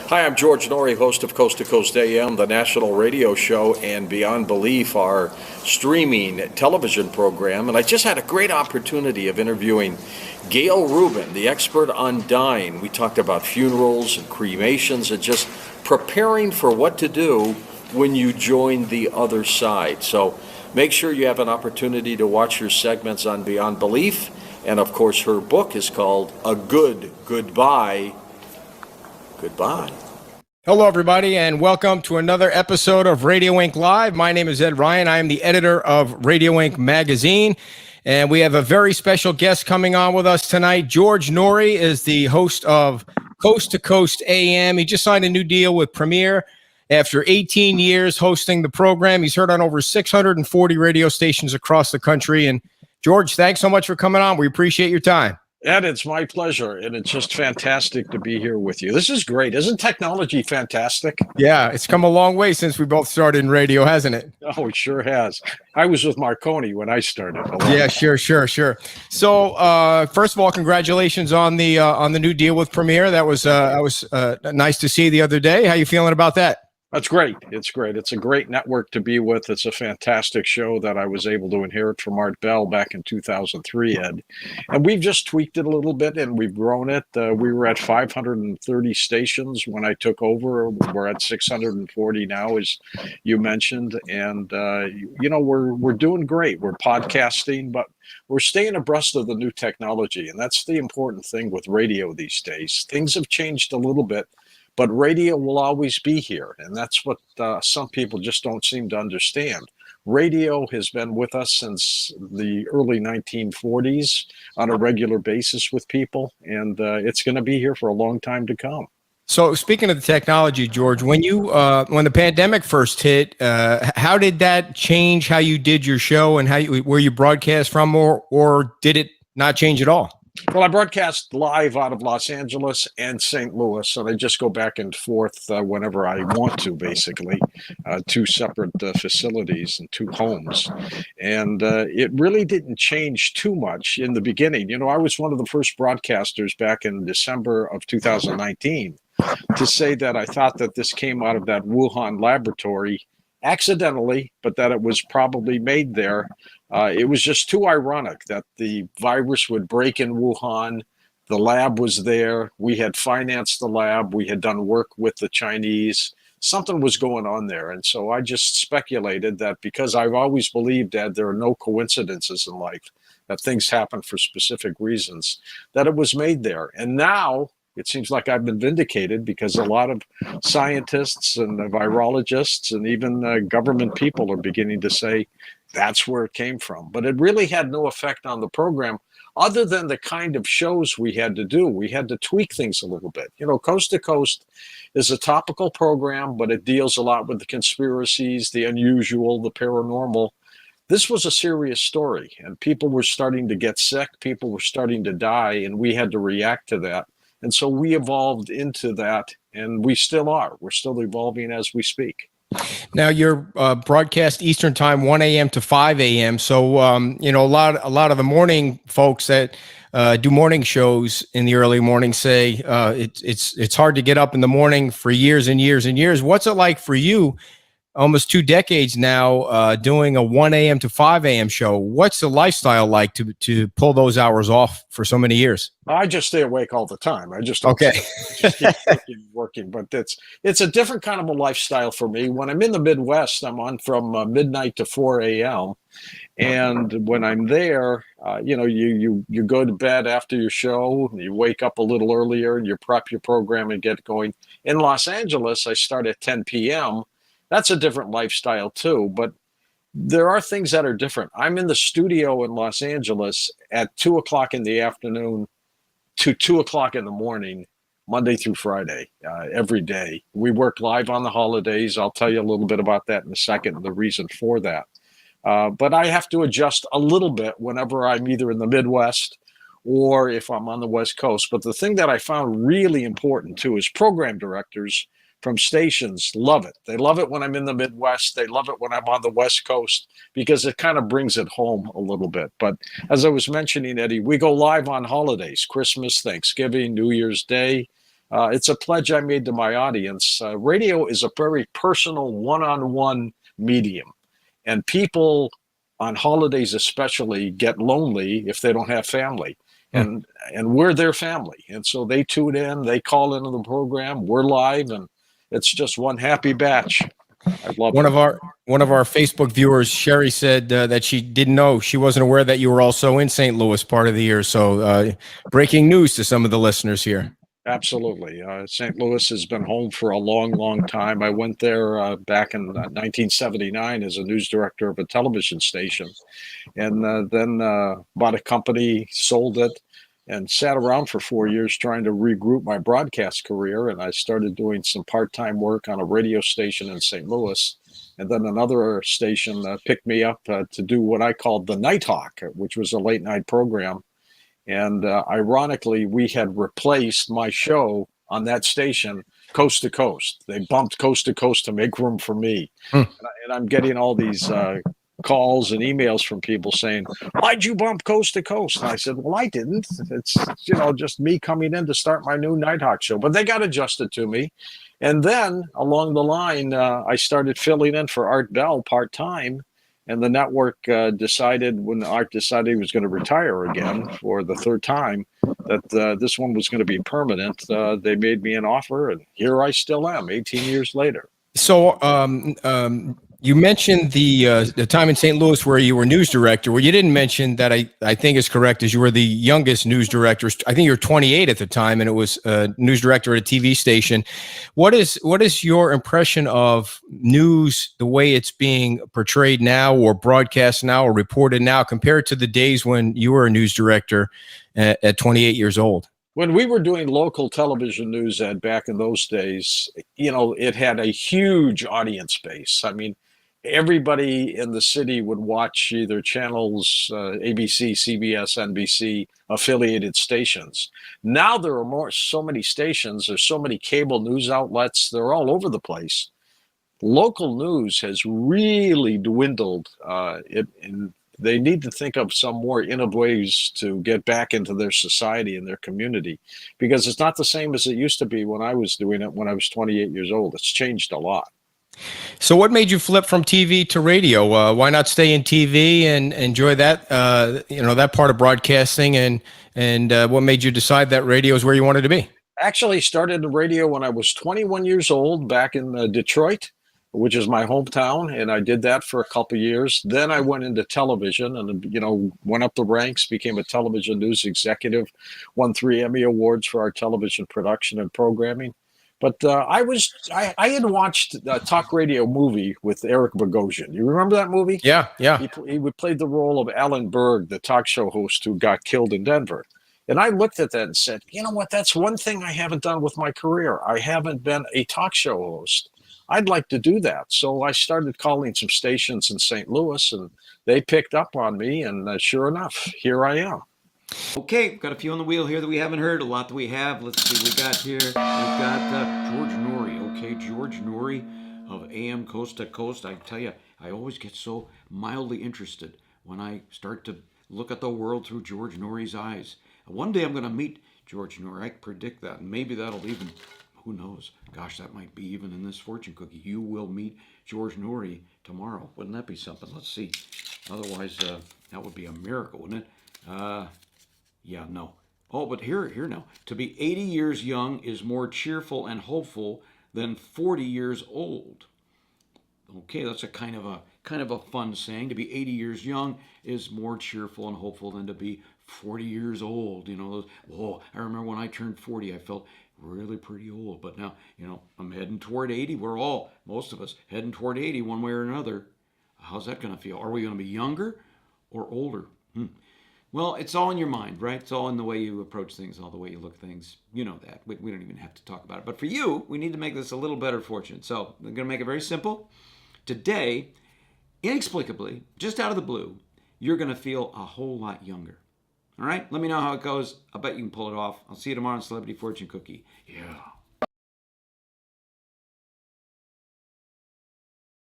Hi, I'm George Noory, host of Coast to Coast AM, the national radio show, and Beyond Belief, our streaming television program. And I just had a great opportunity of interviewing Gail Rubin, the expert on dying. We talked about funerals and cremations and just preparing for what to do when you join the other side. So make sure you have an opportunity to watch her segments on Beyond Belief. And of course, her book is called A Good Goodbye. Goodbye. Hello, everybody, and welcome to another episode of Radio Inc. Live. My name is Ed Ryan. I am the editor of Radio Inc. magazine, and we have a very special guest coming on with us tonight. George Noory is the host of Coast to Coast AM. He just signed a new deal with Premiere after 18 years hosting the program. He's heard on over 640 radio stations across the country. And George, thanks so much for coming on. We appreciate your time. Ed, it's my pleasure, and it's just fantastic to be here with you. This is great. Isn't technology fantastic? Yeah, it's come a long way since we both started in radio, hasn't it? Oh, it sure has. I was with Marconi when I started. Yeah, sure. So, first of all, congratulations on the new deal with Premiere. That was nice to see the other day. How you feeling about that? That's great. It's great. It's a great network to be with. It's a fantastic show that I was able to inherit from Art Bell back in 2003, Ed. And we've just tweaked it a little bit, and we've grown it. We were at 530 stations when I took over. We're at 640 now, as you mentioned. And, we're doing great. We're podcasting, but we're staying abreast of the new technology. And that's the important thing with radio these days. Things have changed a little bit, but radio will always be here, and that's what some people just don't seem to understand. Radio has been with us since the early 1940s on a regular basis with people, and it's going to be here for a long time to come. So speaking of the technology, George, when the pandemic first hit, how did that change how you did your show and where you broadcast from, or did it not change at all? Well, I broadcast live out of Los Angeles and St. Louis, and I just go back and forth whenever I want to, basically, two separate facilities and two homes. And it really didn't change too much in the beginning. You know, I was one of the first broadcasters back in December of 2019 to say that I thought that this came out of that Wuhan laboratory accidentally, but that it was probably made there. It was just too ironic that the virus would break in Wuhan. The lab was there. We had financed the lab. We had done work with the Chinese. Something was going on there. And so I just speculated that because I've always believed that there are no coincidences in life, that things happen for specific reasons, that it was made there. And now it seems like I've been vindicated because a lot of scientists and virologists and even government people are beginning to say that's where it came from. But it really had no effect on the program other than the kind of shows we had to do. We had to tweak things a little bit. You know, Coast to Coast is a topical program, but it deals a lot with the conspiracies, the unusual, the paranormal. This was a serious story, and people were starting to get sick. People were starting to die, and we had to react to that. And so we evolved into that, and we still are. We're still evolving as we speak. Now, you're broadcast Eastern time, 1 a.m. to 5 a.m. So, a lot of the morning folks that do morning shows in the early morning say it's hard to get up in the morning for years and years and years. What's it like for you? Almost 2 decades now, doing a 1 a.m. to 5 a.m. show. What's the lifestyle like to pull those hours off for so many years? I just stay awake all the time. I just okay. Just keep working. But it's a different kind of a lifestyle for me. When I'm in the Midwest, I'm on from midnight to 4 a.m. And when I'm there, you go to bed after your show, you wake up a little earlier, and you prep your program and get going. In Los Angeles, I start at 10 p.m. That's a different lifestyle too, but there are things that are different. I'm in the studio in Los Angeles at 2 o'clock in the afternoon to 2 o'clock in the morning, Monday through Friday, every day. We work live on the holidays. I'll tell you a little bit about that in a second, the reason for that. But I have to adjust a little bit whenever I'm either in the Midwest or if I'm on the West Coast. But the thing that I found really important too is program directors from stations love it. They love it when I'm in the Midwest. They love it when I'm on the West Coast because it kind of brings it home a little bit. But as I was mentioning, Eddie, we go live on holidays, Christmas, Thanksgiving, New Year's Day. It's a pledge I made to my audience. Radio is a very personal, one-on-one medium, and people on holidays especially get lonely if they don't have family. Hmm. And we're their family. And so they tune in, they call into the program, we're live, and it's just one happy batch. I love One it. of our one of our Facebook viewers, Sherry, said that she didn't know, she wasn't aware that you were also in St. Louis part of the year. So, breaking news to some of the listeners here. Absolutely. St. Louis has been home for a long, long time. I went there back in 1979 as a news director of a television station, and then bought a company, sold it, and sat around for 4 years trying to regroup my broadcast career. And I started doing some part-time work on a radio station in St. Louis. And then another station picked me up to do what I called the Nighthawk, which was a late night program. And ironically, we had replaced my show on that station coast to coast. They bumped coast to coast to make room for me. Hmm. And I'm getting all these calls and emails from people saying, "Why'd you bump coast to coast?" And I said, "Well, I didn't. It's, just me coming in to start my new Nighthawk show." But they got adjusted to me. And then along the line, I started filling in for Art Bell part time. And the network decided, when Art decided he was going to retire again for the third time, that this one was going to be permanent. They made me an offer, and here I still am, 18 years later. So, you mentioned the time in St. Louis where you were news director. Well, you didn't mention that I think is correct, is you were the youngest news director. I think you were 28 at the time, and it was news director at a TV station. What is your impression of news, the way it's being portrayed now, or broadcast now, or reported now, compared to the days when you were a news director at 28 years old? When we were doing local television news, Ed, back in those days, it had a huge audience base. I mean, everybody in the city would watch either channels, ABC, CBS, NBC, affiliated stations. Now there are so many stations, there's so many cable news outlets, they're all over the place. Local news has really dwindled. They need to think of some more innovative ways to get back into their society and their community, because it's not the same as it used to be when I was doing it when I was 28 years old. It's changed a lot. So, what made you flip from TV to radio? Why not stay in TV and enjoy that, that part of broadcasting, and what made you decide that radio is where you wanted to be? Actually started in radio when I was 21 years old back in Detroit, which is my hometown, and I did that for a couple of years. Then I went into television and went up the ranks, became a television news executive, won 3 Emmy awards for our television production and programming. But I had watched a talk radio movie with Eric Bogosian. You remember that movie? Yeah, yeah. He played the role of Alan Berg, the talk show host who got killed in Denver. And I looked at that and said, you know what? That's one thing I haven't done with my career. I haven't been a talk show host. I'd like to do that. So I started calling some stations in St. Louis, and they picked up on me. And sure enough, here I am. Okay, we've got a few on the wheel here that we haven't heard, a lot that we have. Let's see what we got here. We've got George Noory. Okay, George Noory of AM Coast to Coast. I tell you, I always get so mildly interested when I start to look at the world through George Noory's eyes. One day I'm going to meet George Noory. I predict that, and maybe that'll even, who knows? Gosh, that might be even in this fortune cookie. You will meet George Noory tomorrow. Wouldn't that be something? Let's see. Otherwise, that would be a miracle, wouldn't it? Yeah, no. Oh, but here now. To be 80 years young is more cheerful and hopeful than 40 years old. Okay, that's a kind of a fun saying. To be 80 years young is more cheerful and hopeful than to be 40 years old. I remember when I turned 40, I felt really pretty old. But now, I'm heading toward 80. We're all, most of us, heading toward 80 one way or another. How's that going to feel? Are we going to be younger or older? Well, it's all in your mind, right? It's all in the way you approach things, all the way you look at things. You know that. We don't even have to talk about it. But for you, we need to make this a little better fortune. So I'm going to make it very simple. Today, inexplicably, just out of the blue, you're going to feel a whole lot younger. All right? Let me know how it goes. I'll bet you can pull it off. I'll see you tomorrow on Celebrity Fortune Cookie. Yeah.